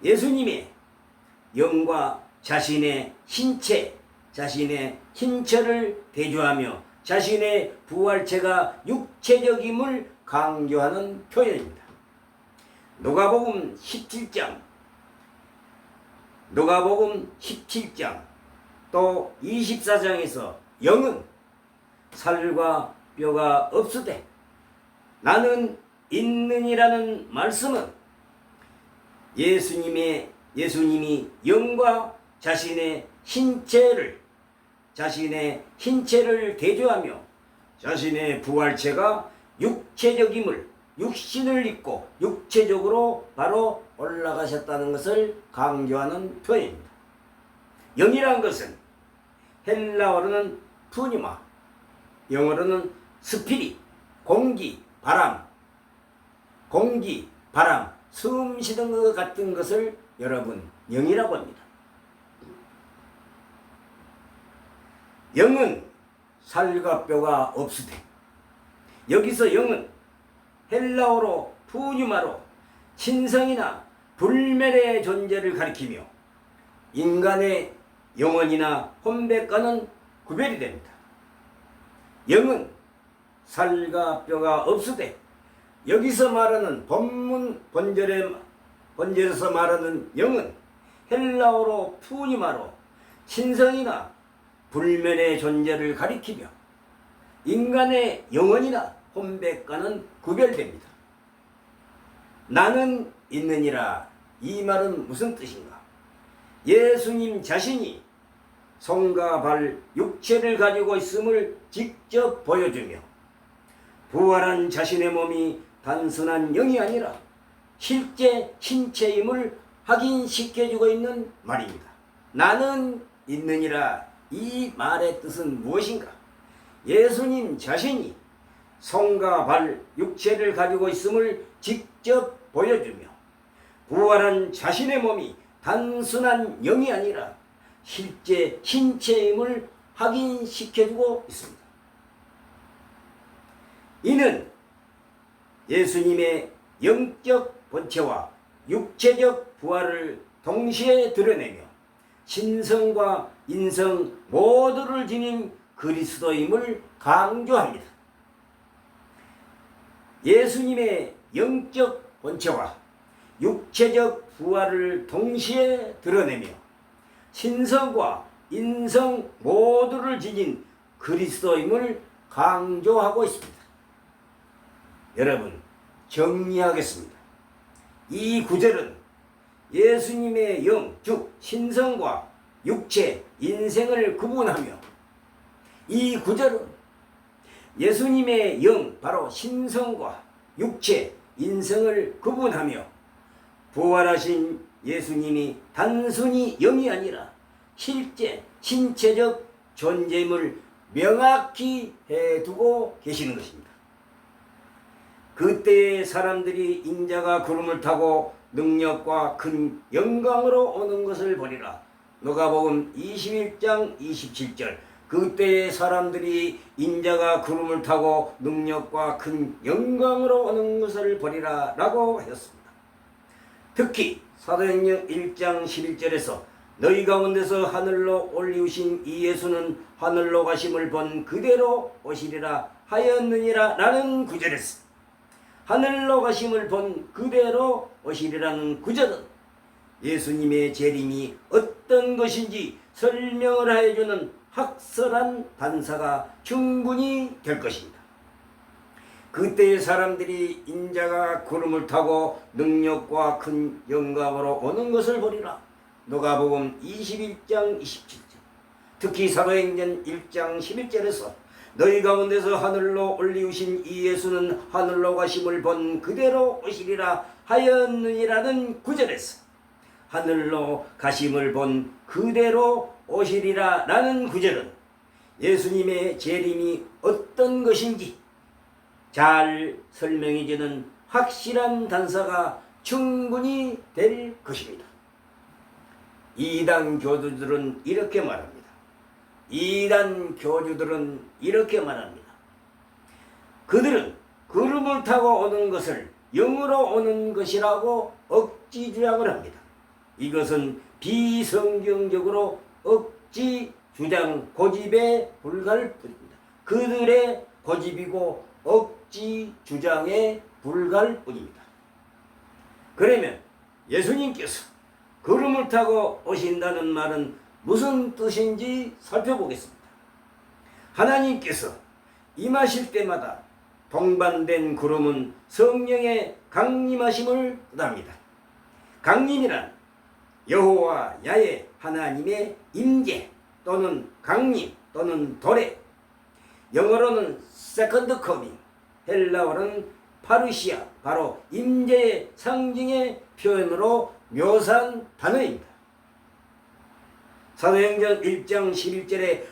예수님의 영과 자신의 신체, 자신의 신체를 대조하며 자신의 부활체가 육체적임을 강조하는 표현입니다. 누가복음 17장 또 24장에서 영은 살과 뼈가 없으되 나는 있느니라는 말씀은 예수님이 영과 자신의 신체를 대조하며 자신의 부활체가 육체적임을, 육신을 입고 육체적으로 바로 올라가셨다는 것을 강조하는 표현입니다. 영이라는 것은 헬라어로는 푸니마, 영어로는 스피릿, 공기, 바람, 숨 쉬는 것 같은 것을 여러분 영이라고 합니다. 영은 살과 뼈가 없으되, 여기서 영은 헬라어로 푸뉴마로 신성이나 불멸의 존재를 가리키며 인간의 영혼이나 혼백과는 구별이 됩니다. 영은 살과 뼈가 없으되, 여기서 말하는 본절에서 말하는 영은 헬라어로 푸니마로 신성이나 불면의 존재를 가리키며 인간의 영혼이나 혼백과는 구별됩니다. 나는 있느니라, 이 말은 무슨 뜻인가? 예수님 자신이 손과 발, 육체를 가지고 있음을 직접 보여주며 부활한 자신의 몸이 단순한 영이 아니라 실제 신체임을 확인시켜주고 있는 말입니다. 나는 있느니라, 이 말의 뜻은 무엇인가? 예수님 자신이 손과 발, 육체를 가지고 있음을 직접 보여주며 부활한 자신의 몸이 단순한 영이 아니라 실제 신체임을 확인시켜주고 있습니다. 이는 예수님의 영적 본체와 육체적 부활을 동시에 드러내며 신성과 인성 모두를 지닌 그리스도임을 강조합니다. 예수님의 영적 본체와 육체적 부활을 동시에 드러내며 신성과 인성 모두를 지닌 그리스도임을 강조하고 있습니다. 여러분, 정리하겠습니다. 이 구절은 예수님의 영, 즉 신성과 육체, 인생을 구분하며, 이 구절은 예수님의 영, 바로 신성과 육체, 인성을 구분하며 부활하신 예수님이 단순히 영이 아니라 실제 신체적 존재임을 명확히 해두고 계시는 것입니다. 그때의 사람들이 인자가 구름을 타고 능력과 큰 영광으로 오는 것을 보리라. 누가복음 21장 27절. 그때의 사람들이 인자가 구름을 타고 능력과 큰 영광으로 오는 것을 보리라 라고 하였습니다. 특히 사도행전 1장 11절에서 너희 가운데서 하늘로 올리우신 이 예수는 하늘로 가심을 본 그대로 오시리라 하였느니라 라는 구절에서 하늘로 가심을 본 그대로 오시리라는 구절은 예수님의 재림이 어떤 것인지 설명을 해주는 확실한 단서가 충분히 될 것입니다. 그때의 사람들이 인자가 구름을 타고 능력과 큰 영광으로 오는 것을 보리라. 누가복음 21장 27절. 특히 사도행전 1장 11절에서 너희 가운데서 하늘로 올리우신 이 예수는 하늘로 가심을 본 그대로 오시리라 하였느니라는 구절에서 하늘로 가심을 본 그대로 오시리라 라는 구절은 예수님의 재림이 어떤 것인지 잘 설명해주는 확실한 단서가 충분히 될 것입니다. 이단 교주들은 이렇게 말합니다. 이단 교주들은 이렇게 말합니다. 그들은 구름을 타고 오는 것을 영으로 오는 것이라고 억지 주장을 합니다. 이것은 비성경적으로 억지 주장 고집에 불과할 뿐입니다. 그들의 고집이고 억지 주장에 불과할 뿐입니다. 그러면 예수님께서 구름을 타고 오신다는 말은 무슨 뜻인지 살펴보겠습니다. 하나님께서 임하실 때마다 동반된 구름은 성령의 강림하심을 뜻합니다. 강림이란 여호와 야훼 하나님의 임재 또는 강림 또는 도래, 영어로는 세컨드 커밍, 헬라어로는 파르시아, 바로 임재의 상징의 표현으로 묘사한 단어입니다. 사도행전 1장 11절에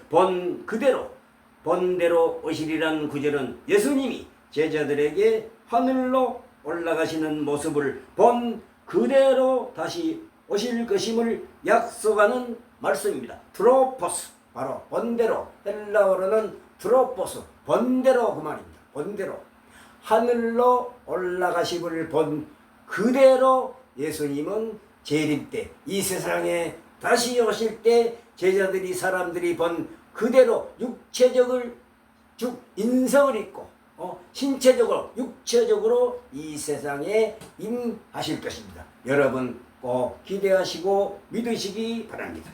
본대로 오시리란 구절은 예수님이 제자들에게 하늘로 올라가시는 모습을 본 그대로 다시 오실 것임을 약속하는 말씀입니다. 트로포스, 바로 본대로, 헬라어로는 트로포스, 본대로 그 말입니다. 본대로 하늘로 올라가심을 본 그대로 예수님은 재림 때, 이 세상에 다시 오실 때 제자들이, 사람들이 본 그대로 인성을 입고 신체적으로 육체적으로 이 세상에 임하실 것입니다. 여러분 꼭 기대하시고 믿으시기 바랍니다.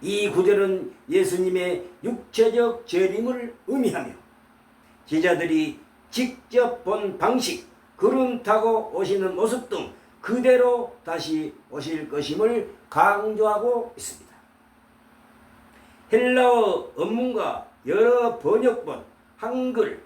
이 구절은 예수님의 육체적 재림을 의미하며 제자들이 직접 본 방식, 구름 타고 오시는 모습 등 그대로 다시 오실 것임을 강조하고 있습니다. 헬라어 원문과 여러 번역본, 한글,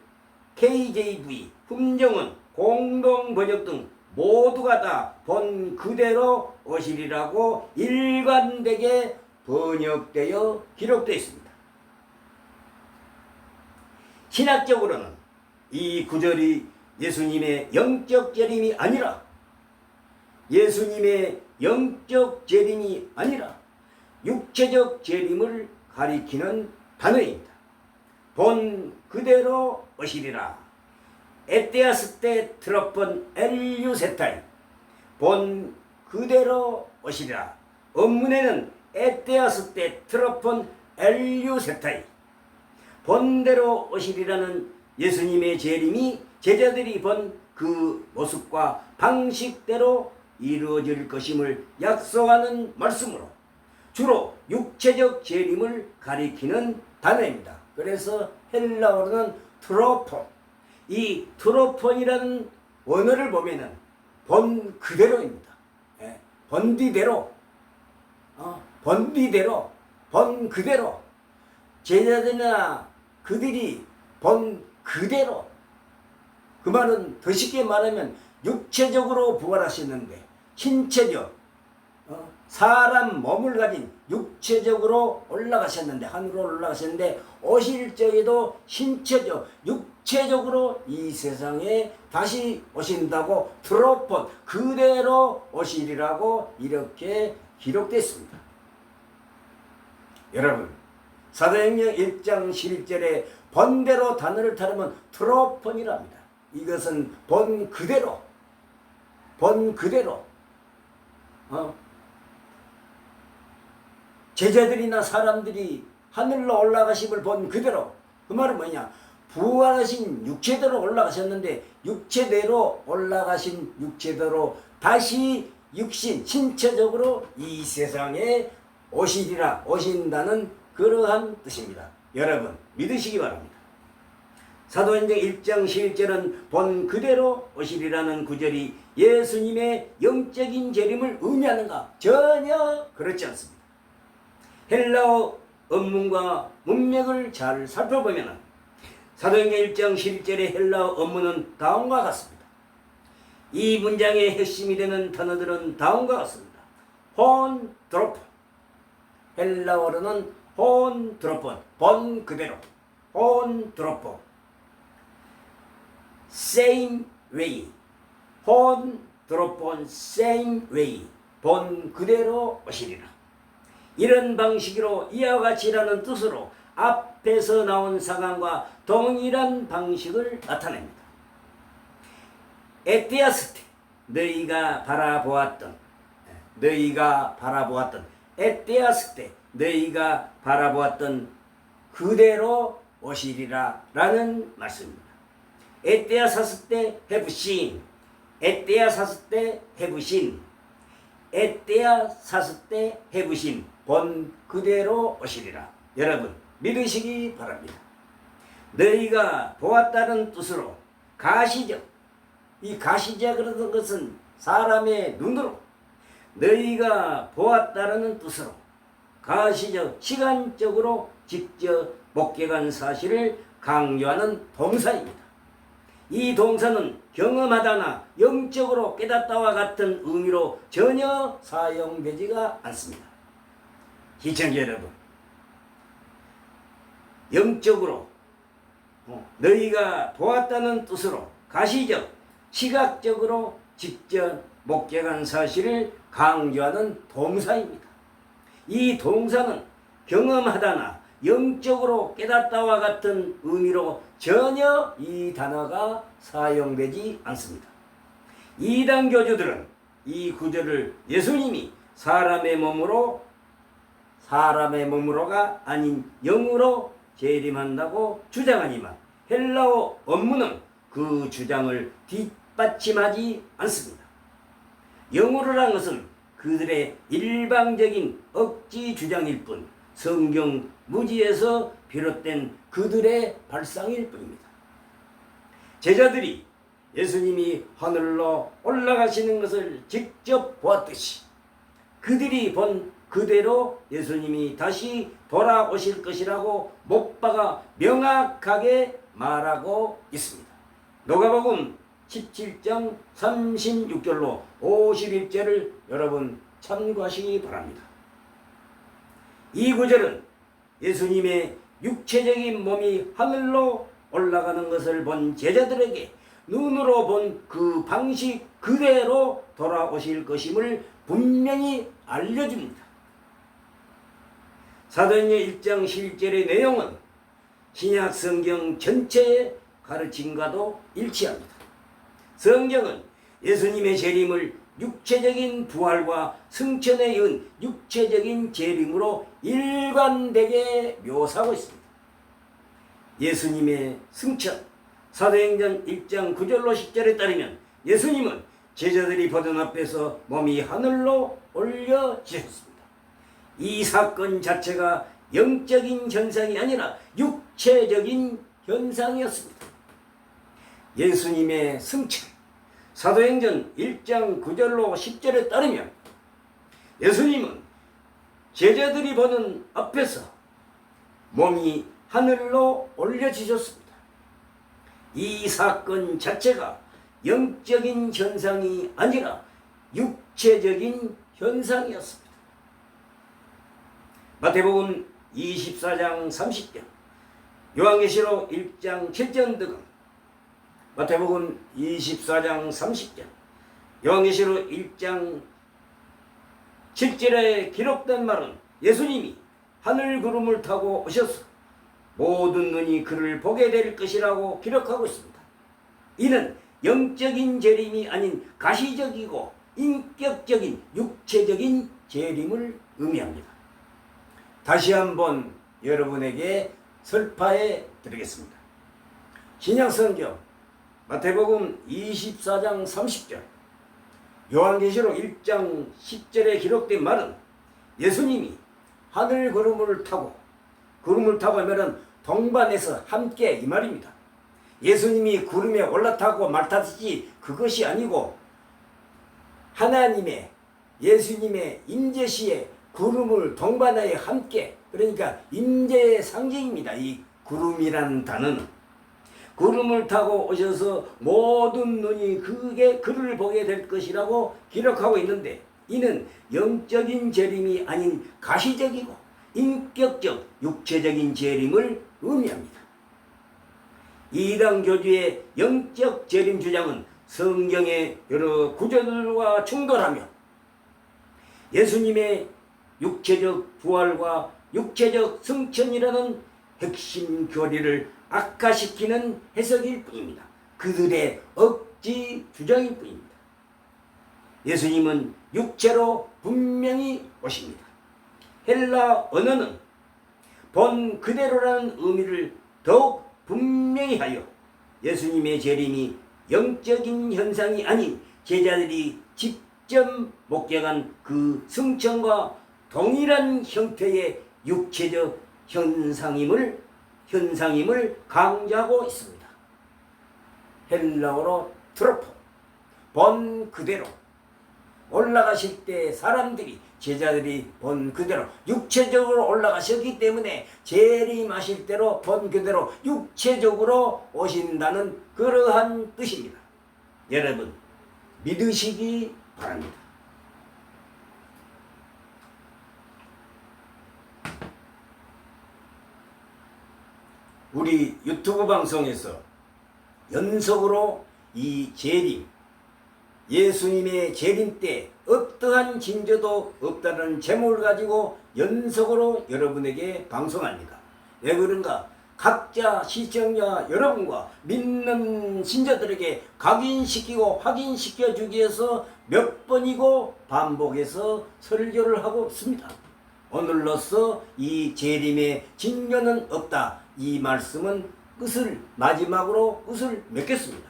KJV, 품정은, 공동 번역 등 모두가 다 본 그대로 오시리라고 일관되게 번역되어 기록되어 있습니다. 신학적으로는 이 구절이 예수님의 영적 재림이 아니라 육체적 재림을 가리키는 단어입니다. 본 그대로 오시리라. 에테아스 때 트로폰 엘유세타이, 본 그대로 오시리라. 원문에는 에테아스 때 트로폰 엘유세타이, 본대로 오시리라는 예수님의 재림이 제자들이 본 그 모습과 방식대로 이루어질 것임을 약속하는 말씀으로 주로 육체적 재림을 가리키는 단어입니다. 그래서 헬라어로는 트로폰, 이 트로폰이라는 원어를 보면은 본 그대로입니다. 본디대로, 본 그대로, 제자들이나 그들이 본 그대로, 그 말은 더 쉽게 말하면 육체적으로 부활하셨는데 신체적, 사람 몸을 가진 육체적으로 올라가셨는데, 하늘로 올라가셨는데 오실 적에도 신체적, 육체적으로 이 세상에 다시 오신다고 트로폰, 그대로 오시리라고 이렇게 기록됐습니다. 여러분, 사도행전 1장 11절에 본대로 단어를 타르면 트로폰이랍니다. 이것은 본 그대로, 제자들이나 사람들이 하늘로 올라가심을 본 그대로, 그 말은 뭐냐, 부활하신 육체대로 올라가셨는데 육체대로 올라가신 육체대로 다시 육신, 신체적으로 이 세상에 오신다는 그러한 뜻입니다. 여러분 믿으시기 바랍니다. 사도행전 1장 11절은 본 그대로 오시리라는 구절이 예수님의 영적인 재림을 의미하는가? 전혀 그렇지 않습니다. 헬라어 원문과 문맥을 잘 살펴보면 사도행전 1장 11절의 헬라어 원문은 다음과 같습니다. 이 문장의 핵심이 되는 단어들은 다음과 같습니다. 혼 드로폰, 헬라어로는 혼 드로폰, 본 그대로, 혼 드로폰. same way. 본 드롭본 same way. 본 그대로 오시리라. 이런 방식으로 이와 같이라는 뜻으로 앞에서 나온 상황과 동일한 방식을 나타냅니다. 에티아스 때 너희가 바라보았던 에티아스 때 너희가 바라보았던 그대로 오시리라 라는 말씀입니다. 에티아사스 때 have seen, 에티아사스 때 have seen, 에티아사스 때 have seen, 본 그대로 오시리라. 여러분 믿으시기 바랍니다. 너희가 보았다는 뜻으로 가시적, 이 가시적 그러던 것은 사람의 눈으로, 너희가 보았다는 뜻으로 가시적, 시간적으로 직접 목격한 사실을 강조하는 동사입니다. 이 동사는 경험하다나 영적으로 깨닫다와 같은 의미로 전혀 사용되지가 않습니다. 시청자 여러분, 영적으로 너희가 보았다는 뜻으로 가시적, 시각적으로 직접 목격한 사실을 강조하는 동사입니다. 이 동사는 경험하다나 영적으로 깨닫다와 같은 의미로 전혀 이 단어가 사용되지 않습니다. 이단 교주들은 이 구절을 예수님이 사람의 몸으로가 아닌 영으로 재림한다고 주장하지만 헬라어 원문은 그 주장을 뒷받침하지 않습니다. 영으로라는 것은 그들의 일방적인 억지 주장일 뿐 성경 무지에서 비롯된 그들의 발상일 뿐입니다. 제자들이 예수님이 하늘로 올라가시는 것을 직접 보았듯이 그들이 본 그대로 예수님이 다시 돌아오실 것이라고 못 박아 명확하게 말하고 있습니다. 누가복음 17장 36절로 51절을 여러분 참고하시기 바랍니다. 이 구절은 예수님의 육체적인 몸이 하늘로 올라가는 것을 본 제자들에게 눈으로 본 그 방식 그대로 돌아오실 것임을 분명히 알려줍니다. 사도행전 1장 11절의 내용은 신약 성경 전체의 가르침과도 일치합니다. 성경은 예수님의 재림을 육체적인 부활과 승천에 이은 육체적인 재림으로 일관되게 묘사하고 있습니다. 예수님의 승천, 사도행전 1장 9절로 10절에 따르면 예수님은 제자들이 보던 앞에서 몸이 하늘로 올려지셨습니다. 이 사건 자체가 영적인 현상이 아니라 육체적인 현상이었습니다. 예수님의 승천, 사도행전 1장 9절로 10절에 따르면 예수님은 제자들이 보는 앞에서 몸이 하늘로 올려지셨습니다. 이 사건 자체가 영적인 현상이 아니라 육체적인 현상이었습니다. 마태복음 24장 30절, 요한계시록 1장 7절 등 마태복음 24장 30절, 요한계시록 1장 7절에 기록된 말은 예수님이 하늘 구름을 타고 오셔서 모든 눈이 그를 보게 될 것이라고 기록하고 있습니다. 이는 영적인 재림이 아닌 가시적이고 인격적인 육체적인 재림을 의미합니다. 다시 한번 여러분에게 설파해 드리겠습니다. 신약성경 마태복음 24장 30절, 요한계시록 1장 10절에 기록된 말은 예수님이 하늘 구름을 타고 하면은 동반해서 함께 이 말입니다. 예수님이 구름에 올라타고 말타듯이 그것이 아니고 하나님의 예수님의 임재시에 구름을 동반하여 함께, 그러니까 임재의 상징입니다. 이 구름이라는 단어는 구름을 타고 오셔서 모든 눈이 그를 보게 될 것이라고 기록하고 있는데, 이는 영적인 재림이 아닌 가시적이고 인격적 육체적인 재림을 의미합니다. 이단 교주의 영적 재림 주장은 성경의 여러 구절과 충돌하며 예수님의 육체적 부활과 육체적 승천이라는 핵심 교리를 악화시키는 해석일 뿐입니다. 그들의 억지 주장일 뿐입니다. 예수님은 육체로 분명히 오십니다. 헬라 언어는 본 그대로라는 의미를 더욱 분명히 하여 예수님의 재림이 영적인 현상이 아닌 제자들이 직접 목격한 그 승천과 동일한 형태의 육체적 현상임을 강조하고 있습니다. 헬라어로 트로포, 본 그대로. 올라가실 때 사람들이 제자들이 본 그대로 육체적으로 올라가셨기 때문에 재림하실 때로 본 그대로 육체적으로 오신다는 그러한 뜻입니다. 여러분 믿으시기 바랍니다. 우리 유튜브 방송에서 연속으로 이 재림, 예수님의 재림 때 어떠한 징조도 없다는 제목을 가지고 연속으로 여러분에게 방송합니다. 왜 그런가? 각자 시청자 여러분과 믿는 신자들에게 각인시키고 확인시켜 주기 위해서 몇 번이고 반복해서 설교를 하고 있습니다. 오늘로써 이 재림의 징조는 없다. 이 말씀은 마지막으로 끝을 맺겠습니다.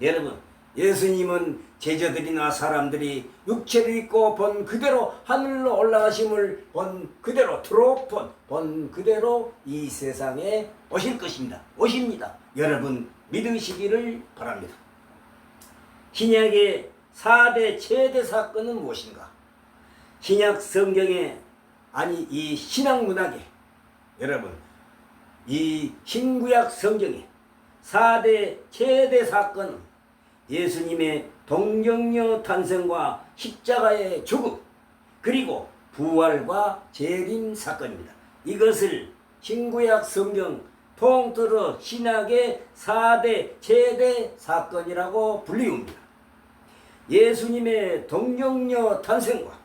여러분, 예수님은 제자들이나 사람들이 육체를 입고 본 그대로 하늘로 올라가심을 본 그대로 트로폰 본 그대로 이 세상에 오실 것입니다. 오십니다. 여러분 믿으시기를 바랍니다. 신약의 4대 최대 사건은 무엇인가? 신약 성경에 이 신학 문학에 여러분 이 신구약 성경에 4대 최대 사건은 예수님의 동정녀 탄생과 십자가의 죽음 그리고 부활과 재림 사건입니다. 이것을 신구약 성경 통틀어 신약의 4대 최대 사건이라고 불리웁니다. 예수님의 동정녀 탄생과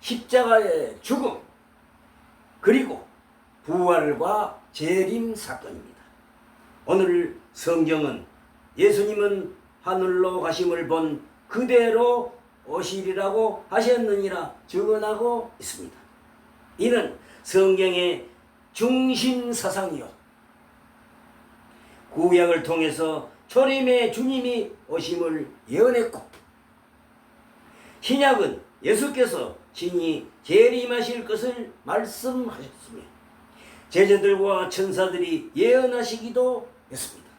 십자가의 죽음 그리고 부활과 재림 사건입니다. 오늘 성경은 예수님은 하늘로 가심을 본 그대로 오시리라고 하셨느니라 증언하고 있습니다. 이는 성경의 중심 사상이요 구약을 통해서 초림의 주님이 오심을 예언했고 신약은 예수께서 친히 재림하실 것을 말씀하셨으며 제자들과 천사들이 예언하시기도 했습니다.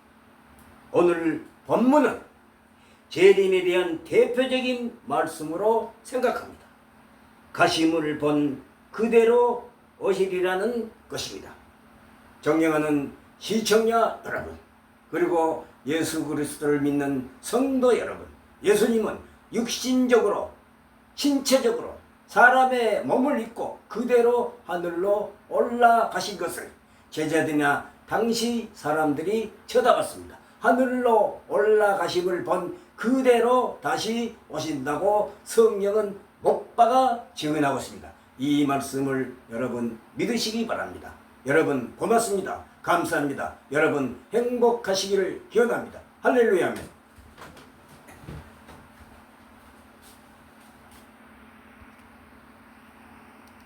오늘 본문은 재림에 대한 대표적인 말씀으로 생각합니다. 가심을 본 그대로 오시리라는 것입니다. 존경하는 시청자 여러분, 그리고 예수 그리스도를 믿는 성도 여러분, 예수님은 육신적으로 신체적으로 사람의 몸을 입고 그대로 하늘로 올라가신 것을 제자들이나 당시 사람들이 쳐다봤습니다. 하늘로 올라가심을 본 그대로 다시 오신다고 성경은 못 박아 증언하고 있습니다. 이 말씀을 여러분 믿으시기 바랍니다. 여러분 고맙습니다. 감사합니다. 여러분 행복하시기를 기원합니다. 할렐루야 아멘.